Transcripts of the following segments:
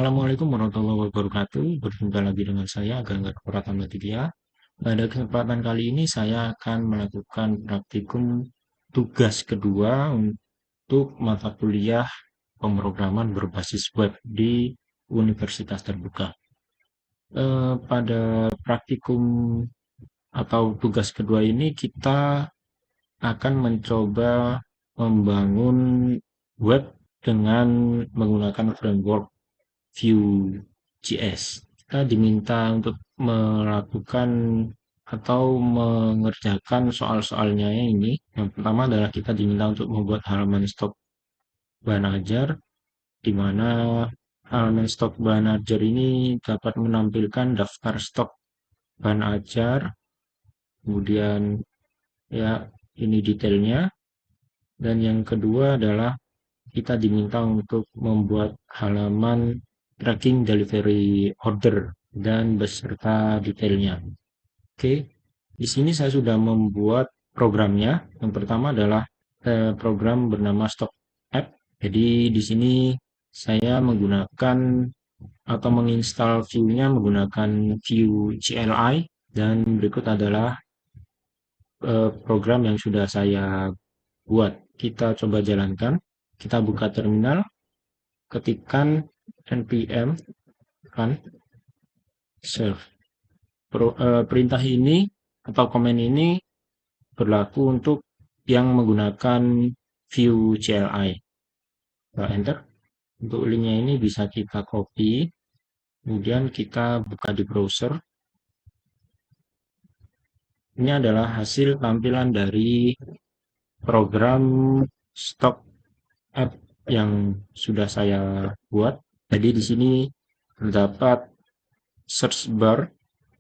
Assalamualaikum warahmatullahi wabarakatuh. Berjumpa lagi dengan saya, Gangga Pratama Tidya. Pada kesempatan kali ini saya akan melakukan praktikum tugas kedua untuk mata kuliah pemrograman berbasis web di Universitas Terbuka. Pada praktikum atau tugas kedua ini kita akan mencoba membangun web dengan menggunakan framework Vue.js. Kita diminta untuk melakukan atau mengerjakan soal-soalnya ini. Yang pertama adalah kita diminta untuk membuat halaman stok bahan ajar, di mana halaman stok bahan ajar ini dapat menampilkan daftar stok bahan ajar, kemudian ya ini detailnya. Dan yang kedua adalah kita diminta untuk membuat halaman tracking delivery order dan beserta detailnya. Oke, di sini saya sudah membuat programnya. Yang pertama adalah program bernama Stock App. Jadi di sini saya menggunakan atau menginstal Vue-nya menggunakan Vue CLI, dan berikut adalah program yang sudah saya buat. Kita coba jalankan. Kita buka terminal, ketikkan npm run serve. Perintah ini atau komen ini berlaku untuk yang menggunakan Vue CLI. Enter. Untuk linknya ini bisa kita copy, kemudian kita buka di browser. Ini adalah hasil tampilan dari program stock app yang sudah saya buat. Jadi di sini terdapat search bar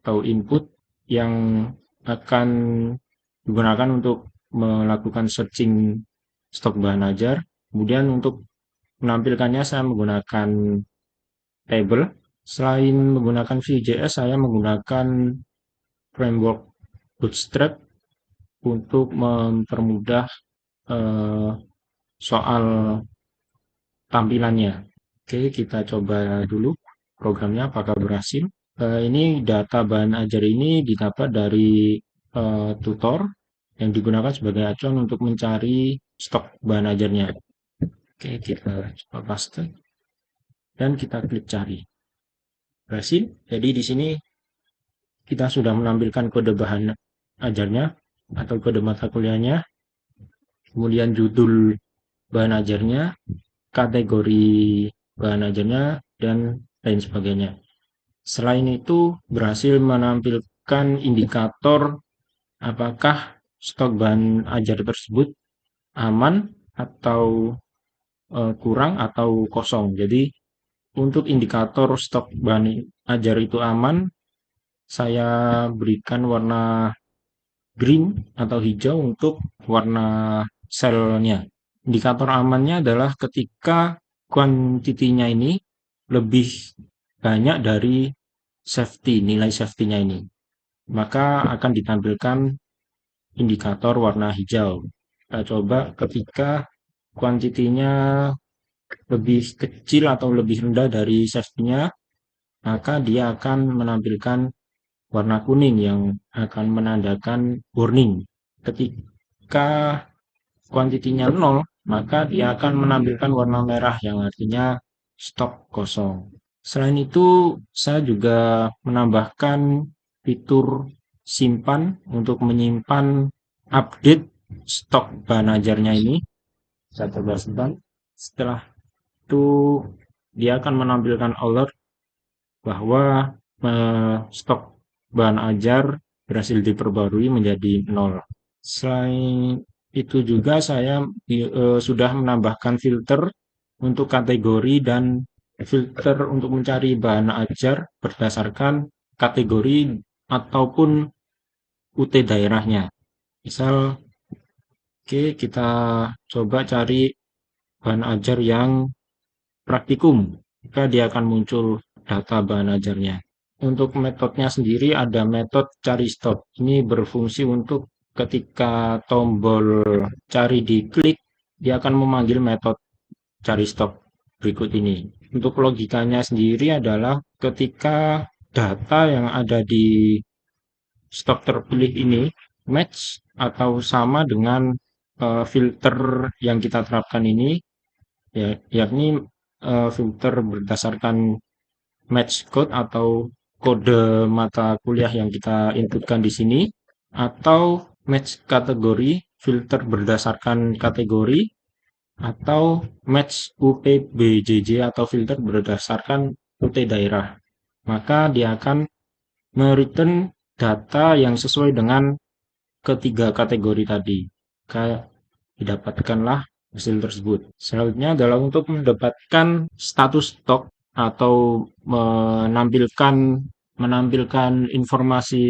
atau input yang akan digunakan untuk melakukan searching stok bahan ajar. Kemudian untuk menampilkannya saya menggunakan table. Selain menggunakan Vue.js, saya menggunakan framework Bootstrap untuk mempermudah soal tampilannya. Oke, kita coba dulu programnya apakah berhasil. Ini data bahan ajar ini didapat dari tutor yang digunakan sebagai acuan untuk mencari stok bahan ajarnya. Oke, kita coba paste dan kita klik cari. Berhasil. Jadi di sini kita sudah menampilkan kode bahan ajarnya atau kode mata kuliahnya, kemudian judul bahan ajarnya, kategori bahan ajarnya, dan lain sebagainya. Selain itu, berhasil menampilkan indikator apakah stok bahan ajar tersebut aman atau kurang atau kosong. Jadi, untuk indikator stok bahan ajar itu aman, saya berikan warna green atau hijau untuk warna selnya. Indikator amannya adalah ketika kuantitinya ini lebih banyak dari nilai safety-nya ini, maka akan ditampilkan indikator warna hijau. Kita coba ketika kuantitinya lebih kecil atau lebih rendah dari safety-nya, maka dia akan menampilkan warna kuning yang akan menandakan warning. Ketika kuantitinya 0, maka dia akan menampilkan warna merah yang artinya stok kosong. Selain itu, saya juga menambahkan fitur simpan untuk menyimpan update stok bahan ajarnya ini. Saya coba simpan. Setelah itu, dia akan menampilkan alert bahwa stok bahan ajar berhasil diperbarui menjadi 0. Selain itu juga saya sudah menambahkan filter untuk kategori dan filter untuk mencari bahan ajar berdasarkan kategori ataupun UT daerahnya. Misal, oke, kita coba cari bahan ajar yang praktikum, maka dia akan muncul data bahan ajarnya. Untuk metodenya sendiri ada metode cari stok. Ini berfungsi untuk ketika tombol cari diklik, dia akan memanggil metode cari stok berikut ini. Untuk logikanya sendiri adalah ketika data yang ada di stok terpilih ini match atau sama dengan filter yang kita terapkan ini, ya, yakni filter berdasarkan match code atau kode mata kuliah yang kita inputkan di sini, atau match kategori, filter berdasarkan kategori, atau match UPBJJ atau filter berdasarkan UT daerah. Maka dia akan mereturn data yang sesuai dengan ketiga kategori tadi. Maka didapatkanlah hasil tersebut. Selanjutnya adalah untuk mendapatkan status stok atau menampilkan menampilkan informasi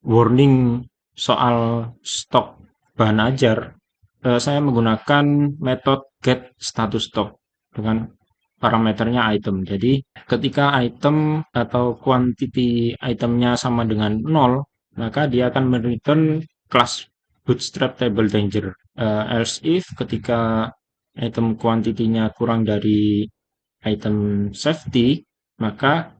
warning soal stok bahan ajar. Saya menggunakan metode get status stock dengan parameternya item. Jadi ketika item atau quantity itemnya sama dengan 0, maka dia akan return class bootstrap table danger. Else if ketika item quantity-nya kurang dari item safety, maka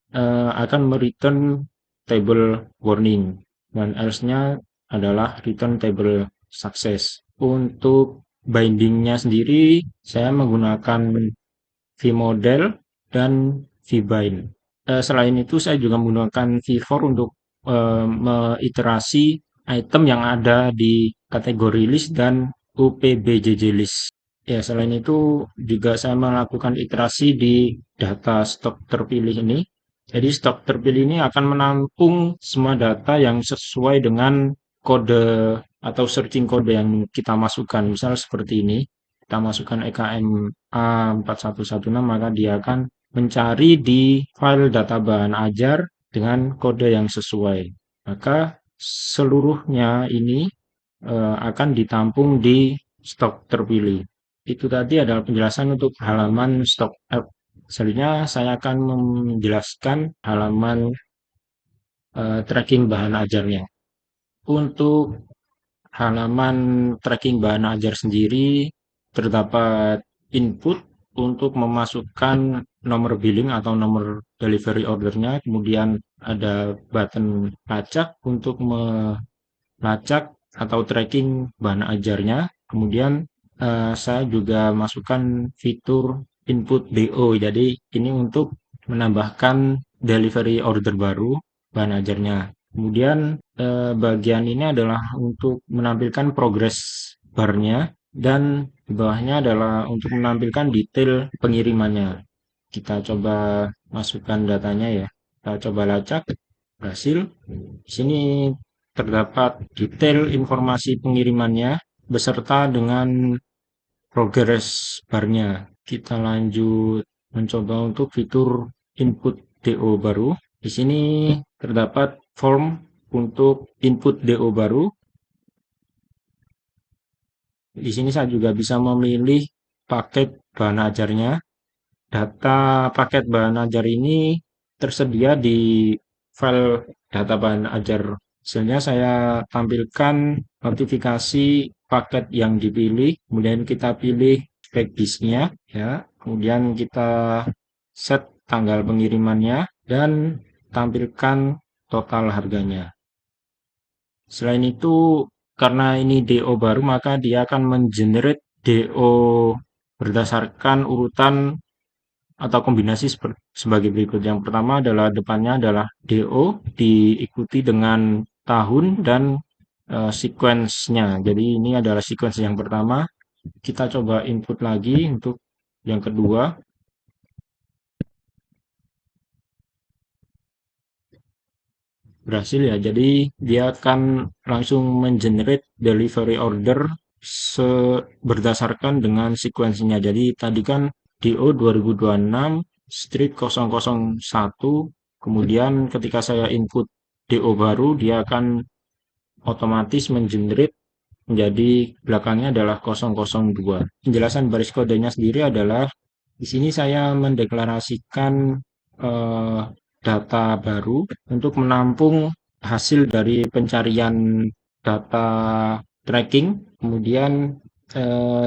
akan return table warning. Dan else-nya adalah return table success. Untuk bindingnya sendiri, saya menggunakan vModel dan vBind. Selain itu, saya juga menggunakan vFor untuk mengiterasi item yang ada di kategori list dan UPBJJ list. Ya, selain itu juga saya melakukan iterasi di data stok terpilih ini. Jadi stok terpilih ini akan menampung semua data yang sesuai dengan kode atau searching kode yang kita masukkan. Misal seperti ini, kita masukkan EKM A4116, maka dia akan mencari di file data bahan ajar dengan kode yang sesuai. Maka seluruhnya ini akan ditampung di stok terpilih. Itu tadi adalah penjelasan untuk halaman stok app. Selanjutnya saya akan menjelaskan halaman tracking bahan ajarnya. Untuk halaman tracking bahan ajar sendiri terdapat input untuk memasukkan nomor billing atau nomor delivery ordernya, kemudian ada button lacak untuk melacak atau tracking bahan ajarnya, kemudian saya juga masukkan fitur input DO, jadi ini untuk menambahkan delivery order baru bahan ajarnya. Kemudian bagian ini adalah untuk menampilkan progress barnya, dan di bawahnya adalah untuk menampilkan detail pengirimannya. Kita coba masukkan datanya ya. Kita coba lacak, berhasil. Di sini terdapat detail informasi pengirimannya beserta dengan progress barnya. Kita lanjut mencoba untuk fitur input DO baru. Di sini terdapat form untuk input DO baru. Di sini saya juga bisa memilih paket bahan ajarnya. Data paket bahan ajar ini tersedia di file data bahan ajar. Misalnya saya tampilkan notifikasi paket yang dipilih, kemudian kita pilih spek disknya, ya, kemudian kita set tanggal pengirimannya dan tampilkan total harganya. Selain itu, karena ini DO baru, maka dia akan mengenerate DO berdasarkan urutan atau kombinasi sebagai berikut. Yang pertama adalah depannya adalah DO diikuti dengan tahun dan sequence-nya. Jadi ini adalah sequence yang pertama. Kita coba input lagi untuk yang kedua. Berhasil ya. Jadi dia akan langsung mengenerate delivery order berdasarkan dengan sequence-nya. Jadi tadi kan DO 2026 street 001, kemudian ketika saya input DO baru, dia akan otomatis mengenerate menjadi belakangnya adalah 002. Penjelasan baris kodenya sendiri adalah di sini saya mendeklarasikan eh, data baru untuk menampung hasil dari pencarian data tracking, kemudian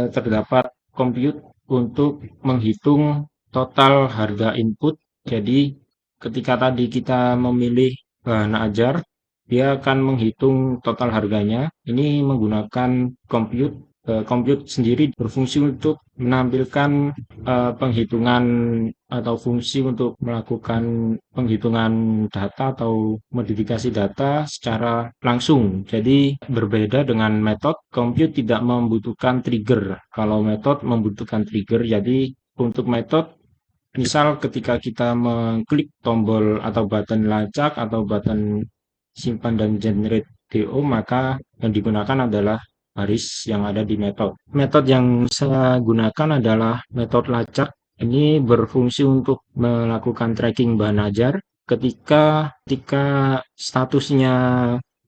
terdapat compute untuk menghitung total harga input. Jadi ketika tadi kita memilih bahan ajar, dia akan menghitung total harganya. Ini menggunakan compute. Compute sendiri berfungsi untuk menampilkan penghitungan atau fungsi untuk melakukan penghitungan data atau modifikasi data secara langsung. Jadi berbeda dengan metode, compute tidak membutuhkan trigger. Kalau metode membutuhkan trigger, jadi untuk metode misal ketika kita mengklik tombol atau button lacak atau button simpan dan generate DO, maka yang digunakan adalah baris yang ada di metode. Metode yang saya gunakan adalah metode lacak. Ini berfungsi untuk melakukan tracking bahan ajar. Ketika statusnya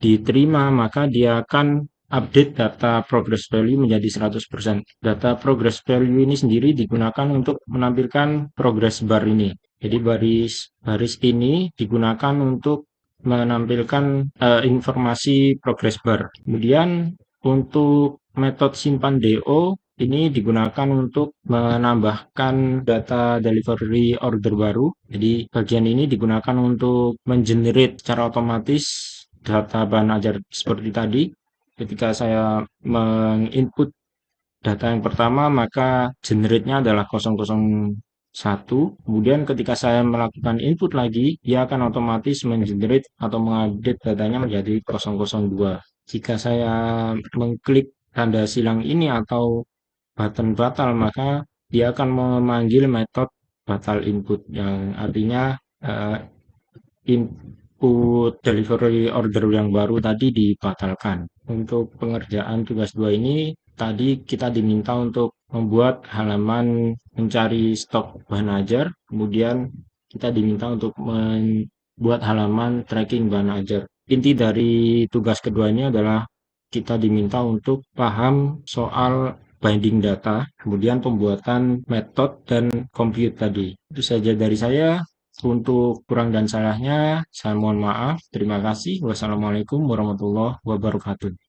diterima, maka dia akan update data progress value menjadi 100%. Data progress value ini sendiri digunakan untuk menampilkan progress bar ini. Jadi baris ini digunakan untuk menampilkan informasi progress bar. Kemudian untuk metode simpan DO ini digunakan untuk menambahkan data delivery order baru. Jadi bagian ini digunakan untuk mengenerate secara otomatis data bahan ajar seperti tadi. Ketika saya menginput data yang pertama, maka generate-nya adalah 001. Kemudian ketika saya melakukan input lagi, dia akan otomatis mengenerate atau mengupdate datanya menjadi 002. Jika saya mengklik tanda silang ini atau button batal, maka dia akan memanggil metode batal input yang artinya eh, input delivery order yang baru tadi dibatalkan. Untuk pengerjaan tugas 2 ini, tadi kita diminta untuk membuat halaman mencari stok bahan ajar, kemudian kita diminta untuk membuat halaman tracking bahan ajar. Inti dari tugas kedua ini adalah kita diminta untuk paham soal binding data, kemudian pembuatan metode dan compute tadi. Itu saja dari saya. Untuk kurang dan salahnya, saya mohon maaf. Terima kasih. Wassalamualaikum warahmatullahi wabarakatuh.